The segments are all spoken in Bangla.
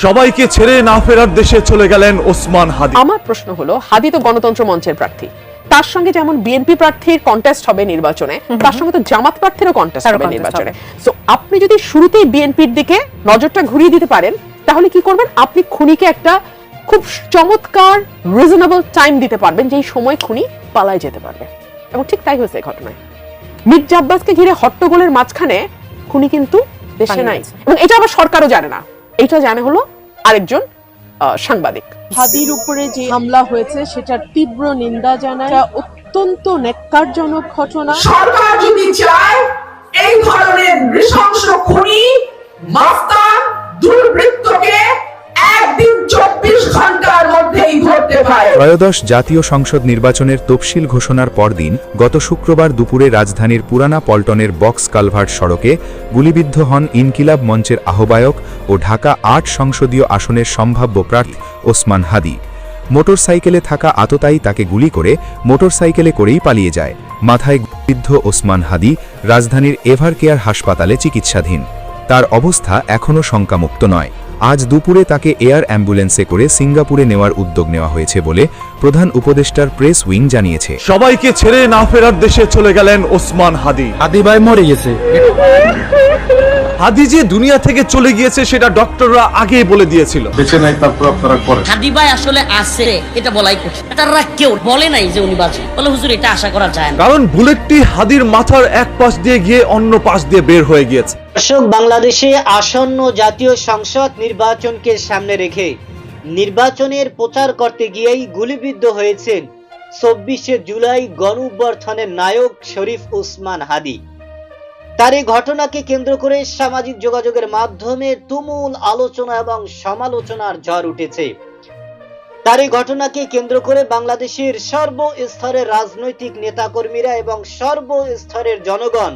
সবাইকে ছেড়ে না ফেরার দেশে চলে গেলেন ওসমান হাদি। আমার প্রশ্ন হলো, হাদি তো গণতন্ত্র মঞ্চের প্রার্থী, তার সঙ্গে যেমন বিএনপি প্রার্থীর কন্টেস্ট হবে নির্বাচনে, তার সঙ্গে তো জামাত প্রার্থীরও কন্টেস্ট হবে নির্বাচনে। সো আপনি যদি শুরুতেই বিএনপির দিকে নজরটা ঘুরিয়ে দিতে পারেন, তাহলে কি করবেন? আপনি খুনিকে একটা খুব চমৎকার রিজনেবল টাইম দিতে পারবেন, যেই সময় খুনি পালায় যেতে পারবে। এবং ঠিক তাই হয়েছে এই ঘটনায়। মির্জা আব্বাসকে ঘিরে হট্টগোলের মাঝখানে খুনি কিন্তু দেশে নাই, এবং এটা আবার সরকারও জানে না, এটা জানে হলো আরেকজন সাংবাদিক। হাদির উপরে যে হামলা হয়েছে সেটার তীব্র নিন্দা জানায়, অত্যন্ত ন্যাক্কারজনক ঘটনা। সরকার যদি চায় এই ধরনের নৃশংস খুনি মাস্তান দুর্বৃত্তকে একদিন 24 ঘন্টার মধ্যেই ধরতে পারে। ত্রয়োদশ জাতীয় সংসদ নির্বাচনের তফসিল ঘোষণার পরদিন গত শুক্রবার দুপুরে রাজধানীর পুরানা পল্টনের বক্স কালভার্ট সড়কে গুলিবিদ্ধ হন ইনকিলাব মঞ্চের আহ্বায়ক ও ঢাকা ৮ সংসদীয় আসনের সম্ভাব্য প্রার্থী ওসমান হাদি। মোটরসাইকেলে থাকা আততায়ী তাকে গুলি করে মোটরসাইকেলে করেই পালিয়ে যায়। মাথায় গুলিবিদ্ধ ওসমান হাদি রাজধানীর এভারকেয়ার হাসপাতালে চিকিৎসাধীন। তার অবস্থা এখনও শঙ্কামুক্ত নয়। আজ দুপুরে তাকে এয়ার অ্যাম্বুলেন্সে করে সিঙ্গাপুরে নেওয়ার উদ্যোগ নেওয়া হয়েছে বলে প্রধান উপদেষ্টার প্রেস উইং জানিয়েছে। সবাইকে ছেড়ে না ফেরার দেশে চলে গেলেন ওসমান হাদি। হাদি ভাই মরে গেছে। হাদি যে দুনিয়া থেকে চলে গিয়েছে সেটা ডক্টররা আগেই বলে দিয়েছিল। বেঁচে নাই, তারপর আপনারা করেন। হাদি ভাই আসলে আছে এটা বলাই কঠিন। তারা কেউ বলে নাই যে উনি বাঁচে, বলে হুজুর এটা আশা করা যায় না। কারণ বুলেটটি হাদির মাথার এক পাশ দিয়ে গিয়ে অন্য পাশ দিয়ে বের হয়ে গিয়েছে। দর্শক, বাংলাদেশে আসন্ন জাতীয় সংসদ নির্বাচনকে সামনে রেখে নির্বাচনের প্রচার করতে গিয়েই গুলিবিদ্ধ হয়েছেন 24শে জুলাই গণঅভ্যুত্থানের নায়ক শরীফ ওসমান হাদি। তার এই ঘটনাকে কেন্দ্র করে সামাজিক যোগাযোগের মাধ্যমে তুমুল আলোচনা এবং সমালোচনার ঝড় উঠেছে। তার এই ঘটনাকে কেন্দ্র করে বাংলাদেশের সর্বস্তরের রাজনৈতিক নেতাকর্মীরা এবং সর্বস্তরের জনগণ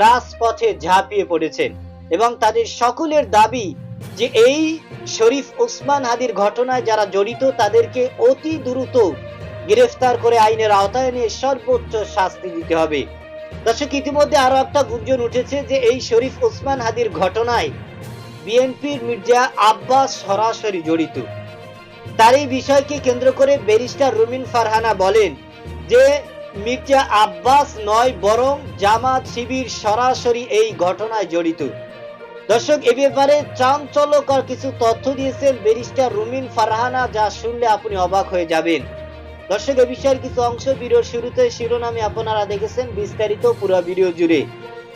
রাজপথে ঝাঁপিয়ে পড়েছেন এবং তাদের সকলের দাবি যে এই শরীফ ওসমান হাদির ঘটনায় যারা জড়িত তাদেরকে অতি দ্রুত গ্রেফতার করে আইনের আওতায় নিয়ে সর্বোচ্চ শাস্তি দিতে হবে। দর্শক, ইতিমধ্যে আরো একটা গুঞ্জন উঠেছে যে এই শরীফ ওসমান হাদির ঘটনায় বিএনপির মির্জা আব্বাস সরাসরি জড়িত। তার এই বিষয়কে কেন্দ্র করে ব্যারিস্টার রুমিন ফারহানা বলেন যে মির্জা আব্বাস নয়, বরং জামাত শিবির সরাসরি এই ঘটনায় জড়িত। দর্শক, এ ব্যাপারে চাঞ্চল্যকর কিছু তথ্য দিয়েছেন ব্যারিস্টার রুমিন ফারহানা, যা শুনলে আপনি অবাক হয়ে যাবেন। দর্শক, এ বিষয়ের কিছু অংশ ভিডিওর শুরুতে শিরোনামে আপনারা দেখেছেন, বিস্তারিত পুরো ভিডিও জুড়ে।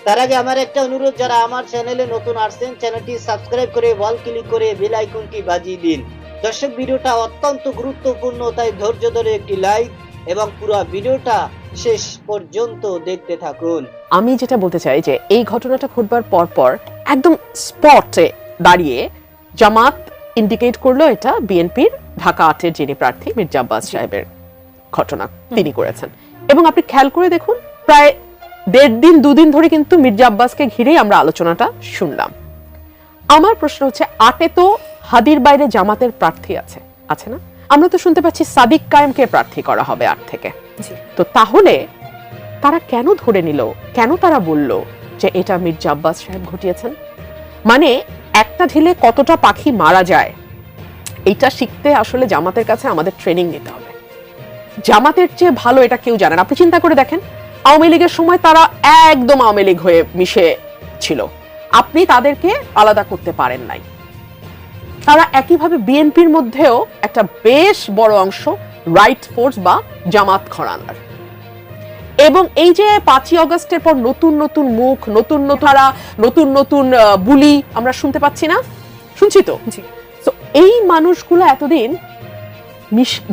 তার আগে আমার একটা অনুরোধ, যারা আমার চ্যানেলে নতুন আসছেন চ্যানেলটি সাবস্ক্রাইব করে অল ক্লিক করে বেল আইকনটি বাজিয়ে দিন। দর্শক, ভিডিওটা অত্যন্ত গুরুত্বপূর্ণ, তাই ধৈর্য ধরে একটি লাইক এবং পুরো ভিডিওটা শেষ পর্যন্ত দেখতে থাকুন। আমি যেটা বলতে চাই যে এই ঘটনাটা ঘটবার পর একদম স্পটে দাঁড়িয়ে জামাত ইন্ডিকেট করলো এটা বিএনপির ঢাকা ৮-এর যিনি প্রার্থী মির্জা আব্বাস সাহেবের ঘটনা তিনি করেছেন। এবং আপনি খেয়াল করে দেখুন, প্রায় ১.৫ দিন ২ দিন ধরে কিন্তু মির্জা আব্বাসকে ঘিরেই আমরা আলোচনাটা শুনলাম। আমার প্রশ্ন হচ্ছে, ৮-এ তো হাদির বাইরে জামাতের প্রার্থী আছে না? আমরা তো শুনতে পাচ্ছি সাদিক কায়েমকে প্রার্থী করা হবে ৮ থেকে। তো তাহলে তারা কেন ধরে নিল, কেন তারা বলল যে এটা মির্জা আব্বাস সাহেব ঘটিয়েছেন? মানে একটা ঢিলে কতটা পাখি মারা যায়, এটা শিখতে আসলে জামাতের কাছে আমাদের ট্রেনিং নিতে হবে। জামাতের চেয়ে ভালো এটা কেউ জানে না। আপনি চিন্তা করে দেখেন, আওয়ামী লীগের সময় তারা একদম আওয়ামী লীগ হয়ে মিশে ছিল, আপনি তাদেরকে আলাদা করতে পারেন নাই। তারা একইভাবে বিএনপির মধ্যেও একটা বেশ বড় অংশ রাইট ফোর্স বা জামাত ঘরানার। এবং এই যে ৫ই আগস্টের পর নতুন নতুন মুখ, নতুন নতুন বুলি আমরা শুনতে পাচ্ছি না, শুনছি তো। এই মানুষগুলো এতদিন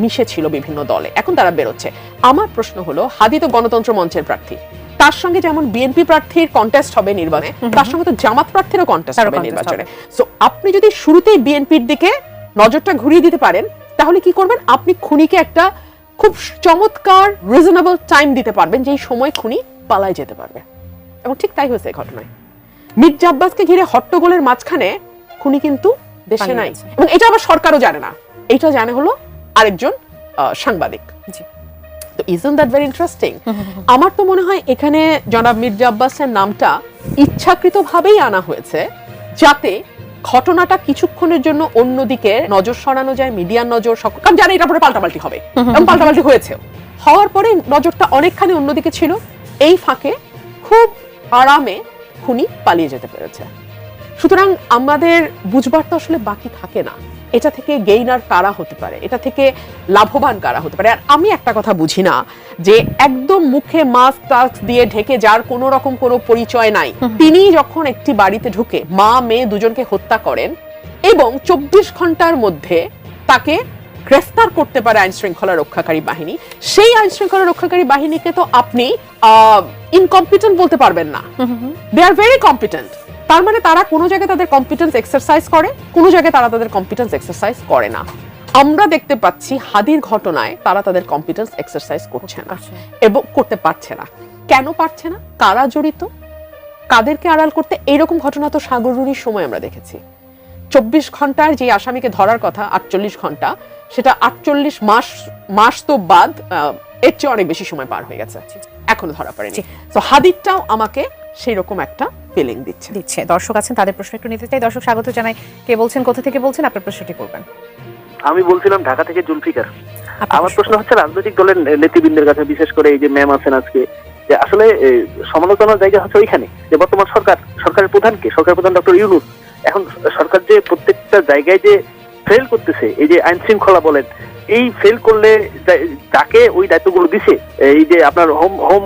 মিশে ছিল বিভিন্ন দলে, এখন তারা বেরোচ্ছে। আমার প্রশ্ন হলো, হাদি তো গণতন্ত্র মঞ্চের প্রার্থী, তার সঙ্গে যেমন বিএনপি প্রার্থীর কন্টেস্ট হবে নির্বাচনে, তার সঙ্গে তো জামাত প্রার্থীরও কন্টেস্ট হবে নির্বাচনে। সো আপনি যদি শুরুতেই বিএনপির দিকে নজরটা ঘুরিয়ে দিতে পারেন, তাহলে কি করবেন? আপনি খুনিকে একটা খুব চমৎকার রিজনেবল টাইম দিতে পারবেন, যেই সময় খুনি পালায় যেতে পারবে। এবং ঠিক তাই হয়েছে এই ঘটনায়। মির্জা আব্বাসকে ঘিরে হট্টগোলের মাঝখানে খুনি কিন্তু দেশে নাই, এবং এটা আবার সরকারও জানে না, এটা জানে হলো আরেকজন সাংবাদিক। তো ইজন্ট দ্যাট ভেরি ইন্টারেস্টিং? আমার তো মনে হয় এখানে জনাব মির্জা আব্বাসের নামটা ইচ্ছাকৃতভাবেই আনা হয়েছে, যাতে ঘটনাটা কিছুক্ষণের জন্য অন্যদিকে নজর সরানো যায়, মিডিয়ার নজর, কারণ জানি এটা পরে পাল্টাপাল্টি হবে এবং পাল্টাপাল্টি হয়েছে, হওয়ার পরে নজরটা অনেকখানি অন্যদিকে ছিল। এই ফাঁকে খুব আরামে খুনি পালিয়ে যেতে পেরেছে। সুতরাং আমাদের বুঝবার তো আসলে বাকি থাকে না, এটা থেকে গেইনার কারা হতে পারে, এটা থেকে লাভবান কারা হতে পারে। আর আমি একটা কথা বুঝি না যে একদম মুখে মাস্ক টাস্ক দিয়ে ঢেকে যার কোনো রকম কোনো পরিচয় নাই, তিনি যখন একটি বাড়িতে ঢুকে মা মেয়ে দুজনকে হত্যা করেন এবং 24 ঘন্টার মধ্যে তাকে গ্রেফতার করতে পারে আইন শৃঙ্খলা রক্ষাকারী বাহিনী, সেই আইন শৃঙ্খলা রক্ষাকারী বাহিনীকে তো আপনি ইনকম্পিটেন্ট বলতে পারবেন না। দে আর ভেরি কম্পিটেন্ট। তার মানে তারা কোনো জায়গায় তাদের কম্পিটেন্স এক্সারসাইজ করে, কোনো জায়গায় তারা তাদের কম্পিটেন্স এক্সারসাইজ করে না। আমরা দেখতে পাচ্ছি হাদির ঘটনায় তারা তাদের কম্পিটেন্স এক্সারসাইজ করছে না এবং করতে পারছে না। কেন পারছে না? কারা জড়িত, কাদেরকে আড়াল করতে? এইরকম ঘটনা তো সাগররুনির সময় আমরা দেখেছি। 24 ঘন্টার যে আসামিকে ধরার কথা 48 ঘন্টা, সেটা 48 মাস তো বাদ, এর চেয়ে অনেক বেশি সময় পার হয়ে গেছে, এখনো ধরা পড়েনি। তো হাদিরটাও আমাকে সেই রকম একটা ফিলিং দিচ্ছে। দর্শক আছেন, তাদের প্রশ্ন একটু নিতে চাই। দর্শক স্বাগত জানাই। কে বলছেন, কোথা থেকে বলছেন, আপনার প্রশ্নটি করবেন। আমি বলছিলাম ঢাকা থেকে জুলফিকার। আমার প্রশ্ন হচ্ছে রাজনৈতিক দলের নেতৃবৃন্দের কাছে, বিশেষ করে এই যে ম্যাম আছেন আজকে, যে আসলে সমালোচনার জায়গা হচ্ছে ওইখানে যে বর্তমান সরকারের প্রধানকে, সরকারের প্রধান ডক্টর ইউনূস, এখন সরকার যে প্রত্যেকটা জায়গায় যে ফেল করতেছে, এই যে আইন শৃঙ্খলা বলেন, এই ফেল করলে যাকে ওই দায়িত্বগুলো দিছে, এই যে আপনার হোম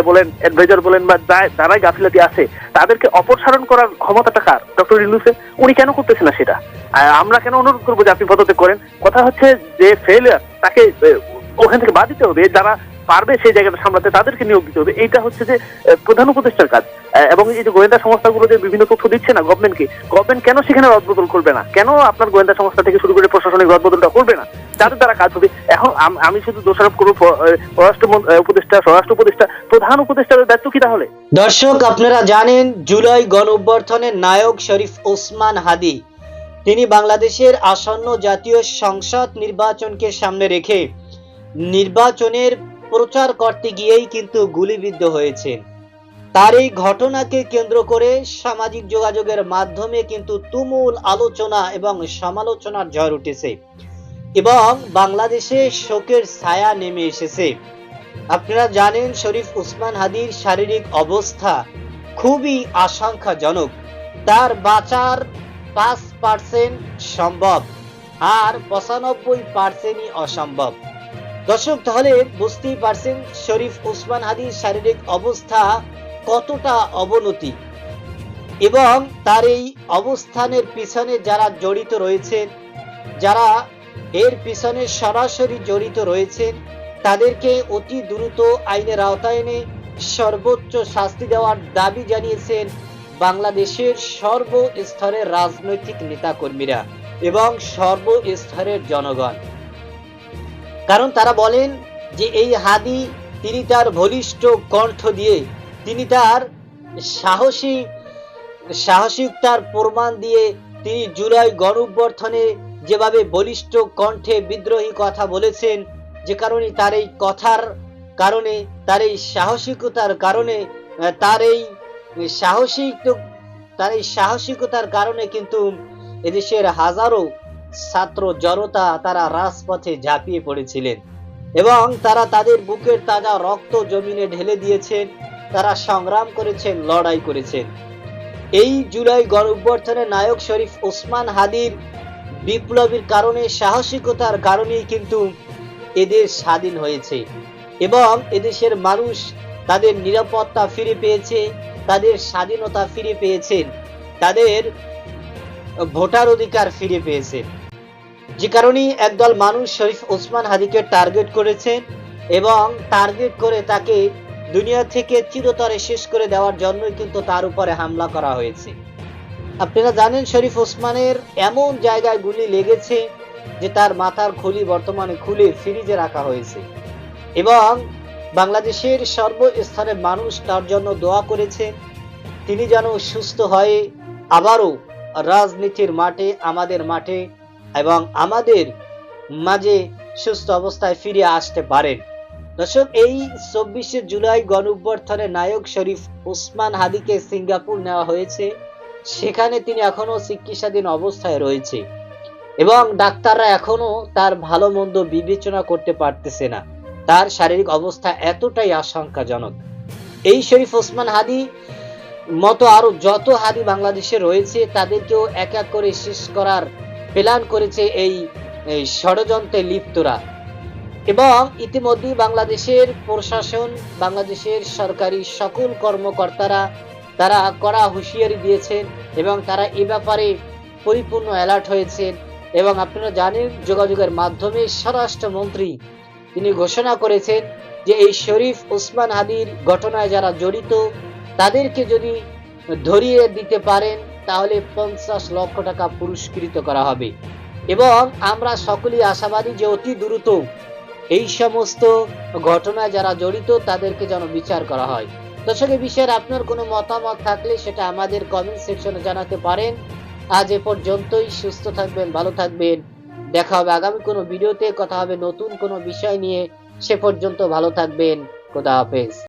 বলেন, অ্যাডভাইজার বলেন, বা যারাই গাফিলাতি আছে তাদেরকে অপসারণ করার ক্ষমতাটা কার? ডক্টর ইউনূসের। উনি কেন করতেছে না সেটা? আমরা কেন অনুরোধ করবো যে আপনি পদত্যাগ করেন? কথা হচ্ছে যে ফেলিয়ার, তাকে ওখান থেকে বাদ দিতে হবে, যারা পারবে সেই জায়গাটা সামলাতে তাদেরকে নিয়োগ দিতে হবে। এইটা হচ্ছে যে প্রধান উপদেষ্টার কাজ। এবং এই যে গোয়েন্দা সংস্থাগুলো যে বিভিন্ন তথ্য দিচ্ছে না গভর্নমেন্টকে, গভর্নমেন্ট কেন সেখানে রদবদল করবে না? কেন আপনার গোয়েন্দা সংস্থা থেকে শুরু করে প্রশাসনিক রদবদলটা করবে না? যাদের দ্বারা কাজ হবে। এখন আমি শুধু দোষারোপ করবো পররাষ্ট্র উপদেষ্টা, স্বরাষ্ট্র উপদেষ্টা, প্রধান উপদেষ্টার দায়িত্ব কি তাহলে? দর্শক, আপনারা জানেন জুলাই গণ অভ্যুত্থানের নায়ক শরীফ ওসমান হাদি, তিনি বাংলাদেশের আসন্ন জাতীয় সংসদ নির্বাচনকে সামনে রেখে নির্বাচনের প্রচার করতে গিয়েই কিন্তু গুলিবিদ্ধ হয়েছেন। তার এই ঘটনাকে কেন্দ্র করে সামাজিক যোগাযোগের মাধ্যমে কিন্তু তুমুল আলোচনা এবং সমালোচনার ঝড় উঠেছে এবং বাংলাদেশে শোকের ছায়া নেমে এসেছে। আপনারা জানেন শরীফ ওসমান হাদির শারীরিক অবস্থা খুবই আশঙ্কাজনক। তার বাঁচার 5% সম্ভব আর 95%ই অসম্ভব। দর্শক, তাহলে বুঝতেই পারছেন শরীফ ওসমান হাদির শারীরিক অবস্থা কতটা অবনতি এবং তার এই অবস্থানের পিছনে যারা জড়িত রয়েছেন, যারা এর পিছনে সরাসরি জড়িত রয়েছেন, তাদেরকে অতি দ্রুত আইনের আওতায় এনে সর্বোচ্চ শাস্তি দেওয়ার দাবি জানিয়েছেন বাংলাদেশের সর্বস্তরের রাজনৈতিক নেতাকর্মীরা এবং সর্বস্তরের জনগণ। কারণ তারা বলেন যে এই হাদি, তিনি তার বলিষ্ঠ কণ্ঠ দিয়ে, তিনি তার সাহসিকতার প্রমাণ দিয়ে, তিনি জুলাই গণ অভ্যুত্থানে যেভাবে বলিষ্ঠ কণ্ঠে বিদ্রোহী কথা বলেছেন, যে কারণে তার এই কথার কারণে, তার এই সাহসিকতার কারণে, তার এই সাহসিকতার কারণে কিন্তু এদেশের হাজারো ছাত্র জনতা তারা রাজপথে ঝাঁপিয়ে পড়েছিলেন এবং তারা তাদের বুকের তাজা রক্ত জমিনে ঢেলে দিয়েছেন, তারা সংগ্রাম করেছেন, লড়াই করেছেন। এই জুলাই গণ অভ্যুত্থানের নায়ক শরীফ ওসমান হাদির বিপ্লবীর কারণে, সাহসিকতার কারণেই কিন্তু এদেশ স্বাধীন হয়েছে এবং এদেশের মানুষ তাদের নিরাপত্তা ফিরে পেয়েছে, তাদের স্বাধীনতা ফিরে পেয়েছেন, তাদের ভোটার অধিকার ফিরে পেয়েছে। যে কারণে একদল মানুষ শরীফ ওসমান হাদিকে টার্গেট করেছে এবং টার্গেট করে তাকে দুনিয়া থেকে চিরতরে শেষ করে দেওয়ার জন্যই কিন্তু তার উপরে হামলা করা হয়েছে। আপনারা জানেন শরীফ ওসমানের এমন জায়গায় গুলি লেগেছে যে তার মাথার খুলি বর্তমানে খুলে ফ্রিজে রাখা হয়েছে এবং বাংলাদেশের সর্বস্তরের মানুষ তার জন্য দোয়া করেছে, তিনি যেন সুস্থ হয়ে আবারও রাজনীতির মাঠে, আমাদের মাঠে এবং আমাদের মাঝে সুস্থ অবস্থায় ফিরে আসতে পারেন। দর্শক, এই 24শে জুলাই গণ অভ্যুত্থানের নায়ক শরীফ ওসমান হাদিকে সিঙ্গাপুর নেওয়া হয়েছে সেখানে তিনি এখনো চিকিৎসাধীন অবস্থায় রয়েছে এবং ডাক্তাররা এখনো তার ভালো মন্দ বিবেচনা করতে পারতেছে না। তার শারীরিক অবস্থা এতটাই আশঙ্কাজনক। এই শরীফ ওসমান হাদি মতো আরো যত হাদি বাংলাদেশে রয়েছে তাদেরকেও এক এক করে শেষ করার প্ল্যান করেছে এই ষড়যন্ত্রে লিপ্তরা। এবং ইতিমধ্যে বাংলাদেশের প্রশাসন, বাংলাদেশের সরকারি সকল কর্মকর্তারা তারা কড়া হুঁশিয়ারি দিয়েছেন এবং তারা এ ব্যাপারে পরিপূর্ণ অ্যালার্ট হয়েছেন। এবং আপনারা জানেন, যোগাযোগের মাধ্যমে স্বরাষ্ট্রমন্ত্রী তিনি ঘোষণা করেছেন যে এই শরীফ ওসমান হাদির ঘটনায় যারা জড়িত তাদেরকে যদি ধরিয়ে দিতে পারেন তাহলে 50 লক্ষ টাকা পুরস্কৃত করা হবে। এবং আমরা সকলেই আশাবাদী যে অতি দ্রুত এই সমস্ত ঘটনায় যারা জড়িত তাদেরকে যেন বিচার করা হয়। দর্শক, এই বিষয়ে আপনার কোনো মতামত থাকলে সেটা আমাদের কমেন্ট সেকশনে জানাতে পারেন। আজ এ পর্যন্তই। সুস্থ থাকবেন, ভালো থাকবেন। দেখা হবে আগামী কোনো ভিডিওতে, কথা হবে নতুন কোনো বিষয় নিয়ে। সে পর্যন্ত ভালো থাকবেন। খোদা হাফেজ।